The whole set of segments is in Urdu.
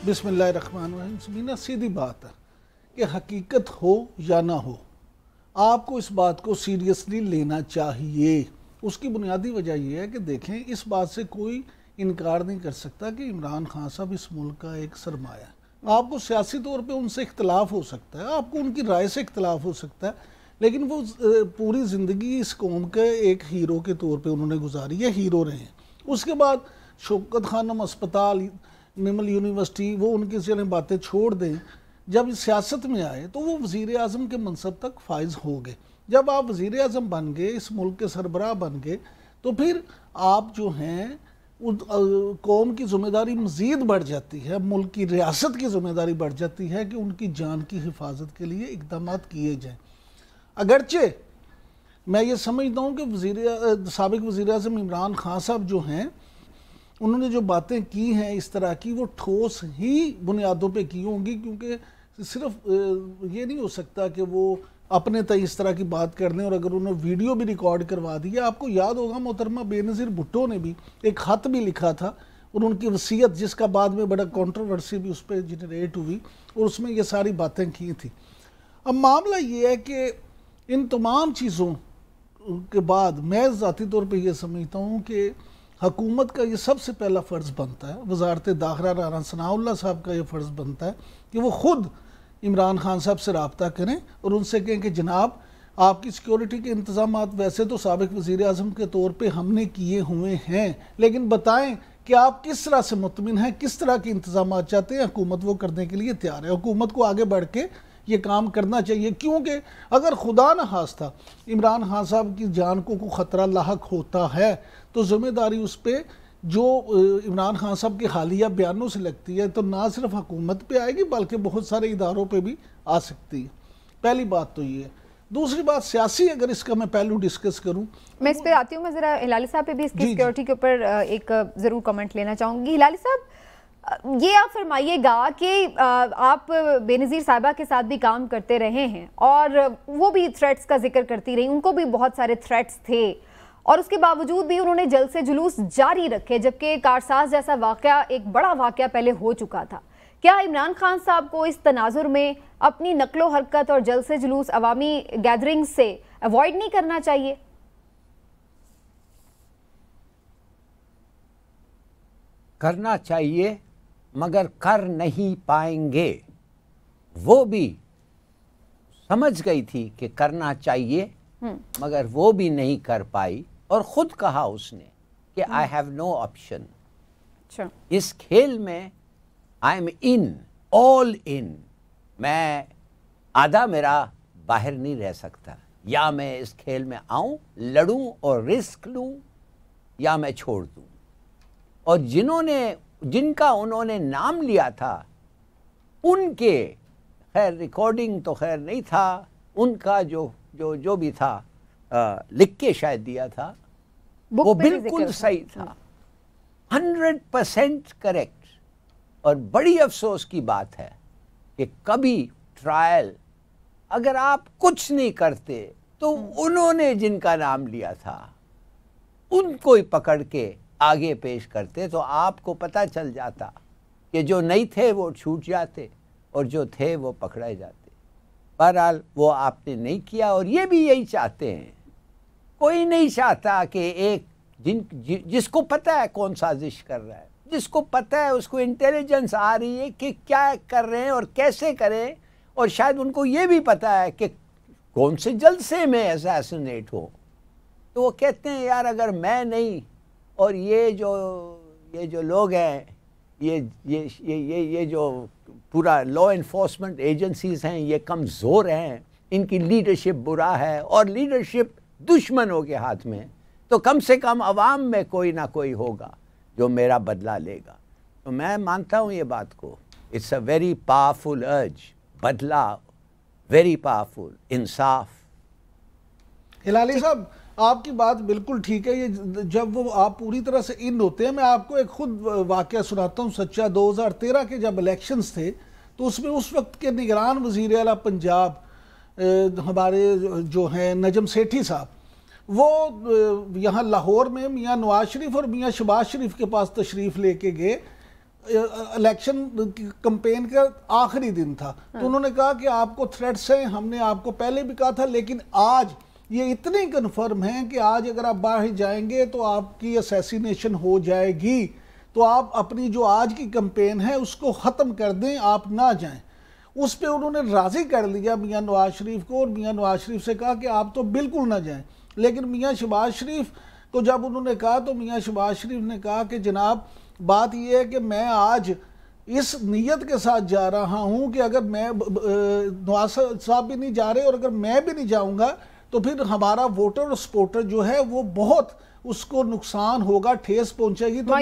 بسم اللہ الرحمن الرحیم. سمینا سیدھی بات ہے کہ حقیقت ہو یا نہ ہو آپ کو اس بات کو سیریسلی لینا چاہیے. اس کی بنیادی وجہ یہ ہے کہ دیکھیں اس بات سے کوئی انکار نہیں کر سکتا کہ عمران خان صاحب اس ملک کا ایک سرمایہ ہے. آپ کو سیاسی طور پہ ان سے اختلاف ہو سکتا ہے, آپ کو ان کی رائے سے اختلاف ہو سکتا ہے, لیکن وہ پوری زندگی اس قوم کے ایک ہیرو کے طور پہ انہوں نے گزاری ہے, ہیرو رہے ہیں. اس کے بعد شوکت خانم اسپتال, نمل یونیورسٹی, وہ ان کی چلیں باتیں چھوڑ دیں. جب سیاست میں آئے تو وہ وزیر اعظم کے منصب تک فائز ہو گئے. جب آپ وزیر اعظم بن گئے, اس ملک کے سربراہ بن گئے, تو پھر آپ جو ہیں قوم کی ذمہ داری مزید بڑھ جاتی ہے, ملک کی ریاست کی ذمہ داری بڑھ جاتی ہے کہ ان کی جان کی حفاظت کے لیے اقدامات کیے جائیں. اگرچہ میں یہ سمجھتا ہوں کہ سابق وزیر اعظم عمران خان صاحب جو ہیں انہوں نے جو باتیں کی ہیں اس طرح کی, وہ ٹھوس ہی بنیادوں پہ کی ہوں گی, کیونکہ صرف یہ نہیں ہو سکتا کہ وہ اپنے تئیں اس طرح کی بات کر دیں. اور اگر انہوں نے ویڈیو بھی ریکارڈ کروا دیا, آپ کو یاد ہوگا محترمہ بے نظیر بھٹو نے بھی ایک خط بھی لکھا تھا اور ان کی وصیت, جس کا بعد میں بڑا کنٹروورسی بھی اس پہ جنریٹ ہوئی, اور اس میں یہ ساری باتیں کی تھی. اب معاملہ یہ ہے کہ ان تمام چیزوں کے بعد میں ذاتی طور پہ یہ سمجھتا ہوں کہ حکومت کا یہ سب سے پہلا فرض بنتا ہے, وزارت داخلہ رانا ثناء اللہ صاحب کا یہ فرض بنتا ہے کہ وہ خود عمران خان صاحب سے رابطہ کریں اور ان سے کہیں کہ جناب آپ کی سیکیورٹی کے انتظامات ویسے تو سابق وزیر اعظم کے طور پہ ہم نے کیے ہوئے ہیں, لیکن بتائیں کہ آپ کس طرح سے مطمئن ہیں, کس طرح کے انتظامات چاہتے ہیں. حکومت وہ کرنے کے لیے تیار ہے. حکومت کو آگے بڑھ کے یہ کام کرنا چاہیے, کیونکہ اگر خدا نہ خواستہ عمران خان صاحب کی جان کو کوئی خطرہ لاحق ہوتا ہے تو ذمہ داری اس پہ جو عمران خان صاحب کے حالیہ بیانوں سے لگتی ہے تو نہ صرف حکومت پہ آئے گی بلکہ بہت سارے اداروں پہ بھی آ سکتی ہے. پہلی بات تو یہ ہے. دوسری بات سیاسی, اگر اس کا میں پہلو ڈسکس کروں, میں اس پہ آتی ہوں. میں ذرا ہلالی صاحب پہ بھی اس کی سیکیورٹی کے اوپر ایک ضرور کمنٹ لینا چاہوں گی. ہلالی صاحب, یہ آپ فرمائیے گا کہ آپ بے نظیر صاحبہ کے ساتھ بھی کام کرتے رہے ہیں اور وہ بھی تھریٹس کا ذکر کرتی رہی, ان کو بھی بہت سارے تھریٹس تھے, اور اس کے باوجود بھی انہوں نے جلسے جلوس جاری رکھے, جبکہ کارساز جیسا واقعہ, ایک بڑا واقعہ پہلے ہو چکا تھا. کیا عمران خان صاحب کو اس تناظر میں اپنی نقل و حرکت اور جلسے جلوس عوامی گیدرنگ سے ایوائڈ نہیں کرنا چاہیے؟ کرنا چاہیے, مگر کر نہیں پائیں گے. وہ بھی سمجھ گئی تھی کہ کرنا چاہیے مگر وہ بھی نہیں کر پائی, اور خود کہا اس نے کہ I have no option. اس کھیل میں I am in, all in. میں آدھا میرا باہر نہیں رہ سکتا, یا میں اس کھیل میں آؤں, لڑوں اور رسک لوں, یا میں چھوڑ دوں. اور جن کا انہوں نے نام لیا تھا ان کے, خیر ریکارڈنگ تو خیر نہیں تھا, ان کا جو بھی تھا لکھ کے شاید دیا تھا, وہ بالکل صحیح تھا, 100% کریکٹ. اور بڑی افسوس کی بات ہے کہ کبھی ٹرائل اگر آپ کچھ نہیں کرتے تو انہوں نے جن کا نام لیا تھا ان کو ہی پکڑ کے آگے پیش کرتے, تو آپ کو پتہ چل جاتا کہ جو نہیں تھے وہ چھوٹ جاتے اور جو تھے وہ پکڑے جاتے. بہرحال وہ آپ نے نہیں کیا, اور یہ بھی یہی چاہتے ہیں. کوئی نہیں چاہتا کہ ایک جس کو پتہ ہے کون سازش کر رہا ہے, جس کو پتہ ہے, اس کو انٹیلیجنس آ رہی ہے کہ کیا کر رہے ہیں اور کیسے کریں, اور شاید ان کو یہ بھی پتہ ہے کہ کون سے جلسے میں اسیسنیٹ ہو, تو وہ کہتے ہیں یار اگر میں نہیں, اور یہ جو لوگ ہیں, یہ جو پورا لا انفورسمنٹ ایجنسیز ہیں, یہ کمزور ہیں, ان کی لیڈرشپ برا ہے, اور لیڈرشپ دشمنوں کے ہاتھ میں, تو کم سے کم عوام میں کوئی نہ کوئی ہوگا جو میرا بدلہ لے گا. تو میں مانتا ہوں یہ بات کو, اٹس اے ویری پاورفل ارج, بدلہ ویری پاورفل, انصاف. ہلالی صاحب آپ کی بات بالکل ٹھیک ہے. یہ جب وہ آپ پوری طرح سے ان ہوتے ہیں, میں آپ کو ایک خود واقعہ سناتا ہوں سچا. 2013 کے جب الیکشنز تھے تو اس میں اس وقت کے نگران وزیر اعلیٰ پنجاب ہمارے جو ہیں نجم سیٹھی صاحب, وہ یہاں لاہور میں میاں نواز شریف اور میاں شہباز شریف کے پاس تشریف لے کے گئے الیکشن کمپین کا آخری دن تھا، تو انہوں نے کہا کہ آپ کو تھریٹس ہیں، ہم نے آپ کو پہلے بھی کہا تھا، لیکن آج یہ اتنے کنفرم ہیں کہ آج اگر آپ باہر جائیں گے تو آپ کی اسیسینیشن ہو جائے گی، تو آپ اپنی جو آج کی کمپین ہے اس کو ختم کر دیں، آپ نہ جائیں۔ اس پہ انہوں نے راضی کر لیا میاں نواز شریف کو، اور میاں نواز شریف سے کہا کہ آپ تو بالکل نہ جائیں۔ لیکن میاں شہباز شریف کو جب انہوں نے کہا تو میاں شہباز شریف نے کہا کہ جناب بات یہ ہے کہ میں آج اس نیت کے ساتھ جا رہا ہوں کہ اگر میں نواز صاحب بھی نہیں جا رہے اور اگر میں بھی نہیں جاؤں گا تو پھر ہمارا ووٹر اور سپورٹر جو ہے وہ بہت اس کو نقصان ہوگا، ٹھیس پہنچے گی، تو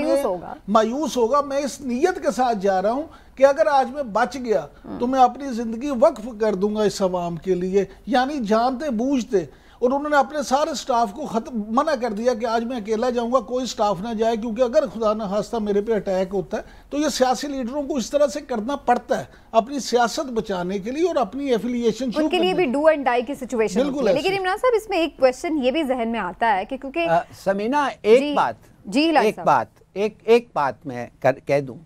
مایوس ہوگا۔ میں اس نیت کے ساتھ جا رہا ہوں کہ اگر آج میں بچ گیا تو میں اپنی زندگی وقف کر دوں گا اس عوام کے لیے، یعنی جانتے بوجھتے۔ اور انہوں نے اپنے سارے سٹاف کو منع کر دیا کہ آج میں اکیلا جاؤں گا، کوئی سٹاف نہ جائے، کیونکہ اگر خدا نہ خواستہ میرے پہ اٹیک ہوتا ہے تو یہ سیاسی لیڈروں کو اس طرح سے کرنا پڑتا ہے اپنی سیاست بچانے کے لیے اور اپنی ایفیلیشن ان کے لیے بھی ڈو اینڈ ڈائی کی سچویشن ہوتی ہے۔ لیکن عمران صاحب اس میں ایک کویسچن یہ بھی ذہن میں آتا ہے کہ کیونکہ سمینہ ایک بات میں کہہ دوں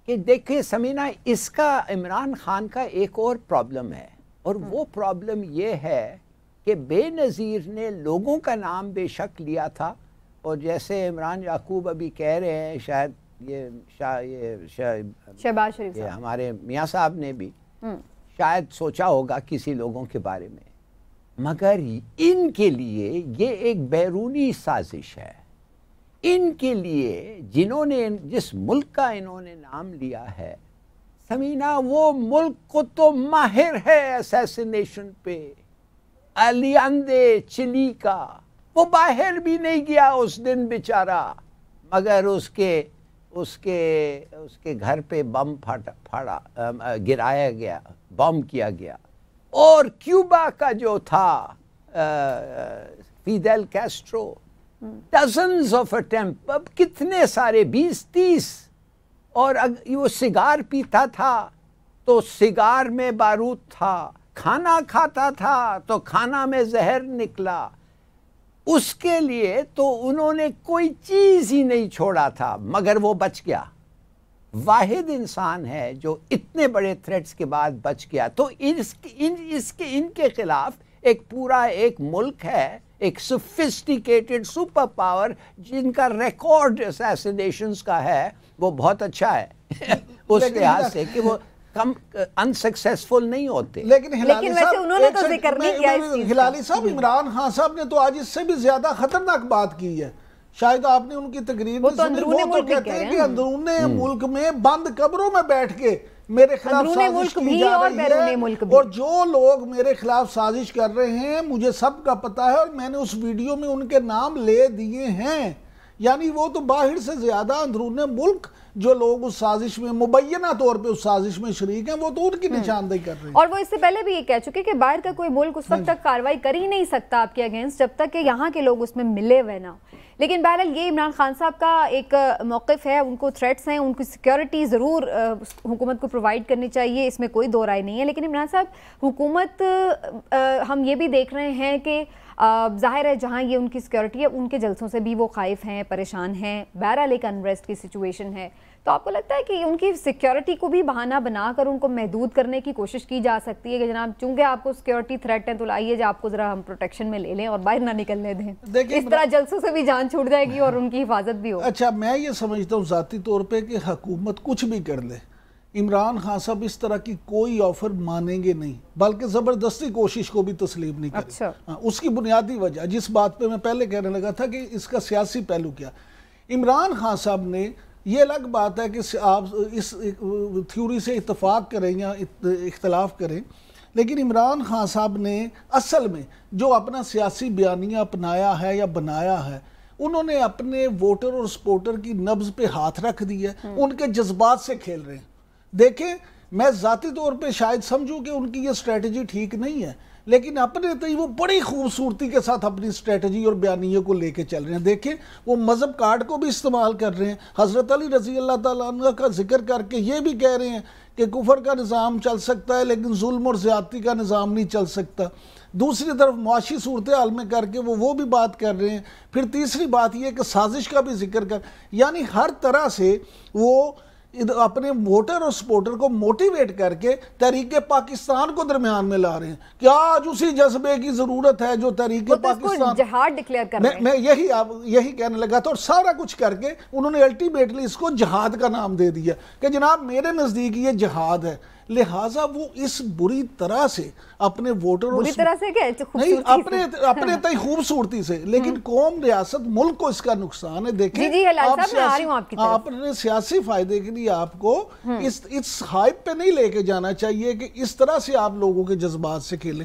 کہ دیکھیں سمینہ، اس کا عمران خان کا ایک اور پرابلم ہے، اور وہ پرابلم یہ ہے کہ بے نظیر نے لوگوں کا نام بے شک لیا تھا، اور جیسے عمران یعقوب ابھی کہہ رہے ہیں، شاید شہباز شریف ہمارے میاں صاحب نے بھی شاید سوچا ہوگا کسی لوگوں کے بارے میں، مگر ان کے لیے یہ ایک بیرونی سازش ہے۔ ان کے لیے جس ملک کا انہوں نے نام لیا ہے سمینہ، وہ ملک کو تو ماہر ہے اسیسینیشن پہ، الیاندے چلی کا، وہ باہر بھی نہیں گیا اس دن بیچارہ، مگر اس کے گھر پہ بم گرایا گیا، بم کیا گیا۔ اور کیوبا کا جو تھا feudal Castro, dozens of attempt, اب کتنے سارے 20-30، اور وہ سگار پیتا تھا تو سگار میں بارود تھا، کھانا کھاتا تھا تو کھانا میں زہر نکلا۔ اس کے لیے تو انہوں نے کوئی چیز ہی نہیں چھوڑا تھا، مگر وہ بچ گیا۔ واحد انسان ہے جو اتنے بڑے تھریٹس کے بعد بچ گیا۔ تو ان کے خلاف ایک پورا ایک ملک ہے، ایک سوفسٹیکیٹڈ سپر پاور، جن کا ریکارڈ اسیسینیشنز کا ہے وہ بہت اچھا ہے اس لحاظ سے کہ وہ کم انسکسیسفل نہیں ہوتے۔ لیکن ویسے انہوں نے تو ذکر نہیں کیا اس چیز کا۔ ہلالی صاحب، عمران خان صاحب نے تو آج اس سے بھی زیادہ خطرناک بات کی ہے، شاید آپ نے ان کی تقریر میں سنی، وہ تو کہتے ہیں کہ اندرون ملک میں بند قبروں میں بیٹھ کے میرے خلاف سازش کی جا رہی ہے، اور جو لوگ میرے خلاف سازش کر رہے ہیں مجھے سب کا پتہ ہے، اور میں نے اس ویڈیو میں ان کے نام لے دیے ہیں۔ یعنی وہ تو باہر سے زیادہ اندرون ملک جو لوگ اس سازش میں مبینہ طور پہ اس سازش میں شریک ہیں، وہ تو ان کی نشاندہی کر رہے ہیں۔ اور وہ اس سے پہلے بھی یہ کہہ چکے کہ باہر کا کوئی ملک اس وقت تک کارروائی کر ہی نہیں سکتا آپ کے اگینسٹ جب تک کہ یہاں کے لوگ اس میں ملے ہوئے نہ۔ لیکن بہرحال یہ عمران خان صاحب کا ایک موقف ہے، ان کو تھریٹس ہیں، ان کی سیکیورٹی ضرور حکومت کو پرووائڈ کرنی چاہیے، اس میں کوئی دو رائے نہیں ہے۔ لیکن عمران صاحب، حکومت ہم یہ بھی دیکھ رہے ہیں کہ ظاہر ہے جہاں یہ ان کی سیکیورٹی ہے ان کے جلسوں سے بھی وہ خائف ہیں، پریشان ہیں، بہرحال ایک انریسٹ کی سچویشن ہے، تو آپ کو لگتا ہے کہ ان کی سیکیورٹی کو بھی بہانہ بنا کر ان کو محدود کرنے کی کوشش کی جا سکتی ہے کہ جناب چونکہ آپ کو سیکیورٹی تھریٹ ہے تو لائیے آپ کو ذرا ہم پروٹیکشن میں لے لیں اور باہر نہ نکلنے دیں، اس طرح جلسوں سے بھی جان چھوٹ جائے گی اور ان کی حفاظت بھی ہو؟ اچھا، میں یہ سمجھتا ہوں ذاتی طور پہ کہ حکومت کچھ بھی کر لے، عمران خان صاحب اس طرح کی کوئی آفر مانیں گے نہیں، بلکہ زبردستی کوشش کو بھی تسلیم نہیں کریں۔ اچھا، اس کی بنیادی وجہ جس بات پہ میں پہلے کہنے لگا تھا کہ اس کا سیاسی پہلو کیا، عمران خان صاحب نے یہ الگ بات ہے کہ آپ اس تھیوری سے اتفاق کریں یا اختلاف کریں، لیکن عمران خان صاحب نے اصل میں جو اپنا سیاسی بیانیہ اپنایا ہے یا بنایا ہے، انہوں نے اپنے ووٹر اور سپورٹر کی نبض پہ ہاتھ رکھ دیا ہے، ان کے جذبات سے کھیل رہے ہیں۔ دیکھیں، میں ذاتی طور پہ شاید سمجھوں کہ ان کی یہ اسٹریٹجی ٹھیک نہیں ہے، لیکن اپنے تئیں وہ بڑی خوبصورتی کے ساتھ اپنی اسٹریٹجی اور بیانیے کو لے کے چل رہے ہیں۔ دیکھیں، وہ مذہب کارڈ کو بھی استعمال کر رہے ہیں، حضرت علی رضی اللہ تعالیٰ عنہ کا ذکر کر کے یہ بھی کہہ رہے ہیں کہ کفر کا نظام چل سکتا ہے لیکن ظلم اور زیادتی کا نظام نہیں چل سکتا۔ دوسری طرف معاشی صورتحال میں کر کے وہ بھی بات کر رہے ہیں۔ پھر تیسری بات یہ کہ سازش کا بھی ذکر کر، یعنی ہر طرح سے وہ اپنے ووٹر اور سپورٹر کو موٹیویٹ کر کے تحریک پاکستان کو درمیان میں لا رہے ہیں. کیا آج اسی جذبے کی ضرورت ہے جو تحریک پاکستان جہاد ڈکلیئر کر رہے ہیں. میں یہی کہنے لگا تھا, اور سارا کچھ کر کے انہوں نے الٹیمیٹلی اس کو جہاد کا نام دے دیا کہ جناب میرے نزدیک یہ جہاد ہے. لہٰذا وہ اس بری طرح سے اپنے ووٹروں بری طرح سے کیا نہیں اپنے تئی خوبصورتی سے, لیکن قوم ریاست ملک کو اس کا نقصان ہے. دیکھیں اپنے سیاسی فائدے کے لیے آپ کو اس ہائپ پہ نہیں لے کے جانا چاہیے کہ اس طرح سے آپ لوگوں کے جذبات سے کھیلیں.